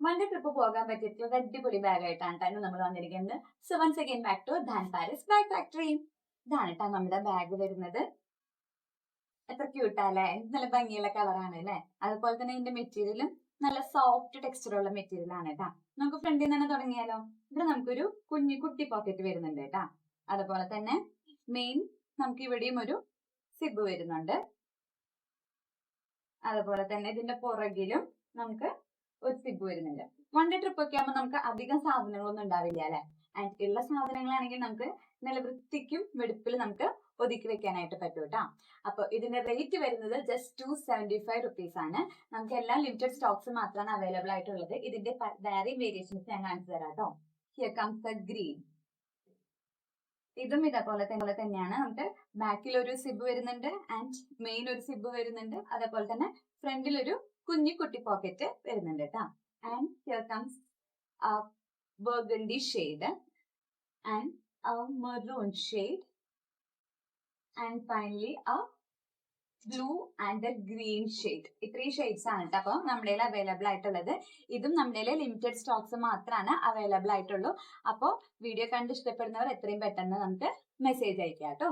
One day trip പോകാൻ പറ്റിയിട്ടുള്ള അടിപൊളി ബാഗ് ആയിട്ടാണ് നമ്മൾ വന്നിരിക്കുന്നത്. So once again back to Dhan Paris bag factory. ഇതാണ് കേട്ടോ നമ്മുടെ ബാഗ് വരുന്നത്. എത്ര ക്യൂട്ടാല്ലേ, നല്ല ഭംഗിയുള്ള കളറാണ് അല്ലെ. അതുപോലെ തന്നെ ഇതിന്റെ മെറ്റീരിയലും നല്ല സോഫ്റ്റ് ടെക്സ്ചർ ഉള്ള മെറ്റീരിയൽ ആണ് കേട്ടാ. നമുക്ക് ഫ്രണ്ടിൽ നിന്ന് തന്നെ തുടങ്ങിയാലോ. ഇവിടെ നമുക്കൊരു കുട്ടി പോക്കറ്റ് വരുന്നുണ്ട് കേട്ടാ. അതുപോലെ തന്നെ മെയിൻ നമുക്ക് ഇവിടെയും ഒരു സിബ് വരുന്നുണ്ട്. അതുപോലെ തന്നെ ഇതിന്റെ പുറകിലും നമുക്ക് ഒരു സിബ് വരുന്നുണ്ട്. വൺ ഡേ ട്രിപ്പ് ഒക്കെ ആകുമ്പോൾ നമുക്ക് അധികം സാധനങ്ങളൊന്നും ഉണ്ടാവില്ല അല്ലെ. ആൻഡ് ഉള്ള സാധനങ്ങളാണെങ്കിൽ നമുക്ക് നല്ല വൃത്തിക്കും വെടുപ്പിൽ നമുക്ക് ഒതുക്കി വെക്കാനായിട്ട് പറ്റും കേട്ടോ. അപ്പൊ ഇതിന്റെ റേറ്റ് വരുന്നത് ജസ്റ്റ് 275 rupees ആണ്. നമുക്ക് എല്ലാ ലിമിറ്റഡ് സ്റ്റോക്സ് മാത്രമാണ് അവൈലബിൾ ആയിട്ടുള്ളത്. ഇതിന്റെ വേറെ വേരിയേഷൻസ് ഞാൻ കാണിച്ചു തരാം കേട്ടോ. Here comes the green. ഇതും ഇതേപോലെ തന്നെയാണ്. നമുക്ക് ബാക്കിൽ ഒരു സിബ് വരുന്നുണ്ട് ആൻഡ് മെയിൻ ഒരു സിബ് വരുന്നുണ്ട്. അതേപോലെ തന്നെ ഫ്രണ്ടിൽ ഒരു കുട്ടി പോക്കറ്റ് വരുന്നുണ്ട് കേട്ടോ. And here comes a burgundy shade and a maroon shade and finally a blue and a green shade. ഇത്രയും ഷെയ്ഡ്സ് ആണ് കേട്ടോ അപ്പൊ നമ്മുടെ അവൈലബിൾ ആയിട്ടുള്ളത്. ഇതും നമ്മുടെ ലിമിറ്റഡ് സ്റ്റോക്സ് മാത്രമാണ് അവൈലബിൾ ആയിട്ടുള്ളൂ. അപ്പോൾ വീഡിയോ കണ്ട് ഇഷ്ടപ്പെടുന്നവർ എത്രയും പെട്ടെന്ന് നമുക്ക് മെസ്സേജ് അയക്കാം കേട്ടോ.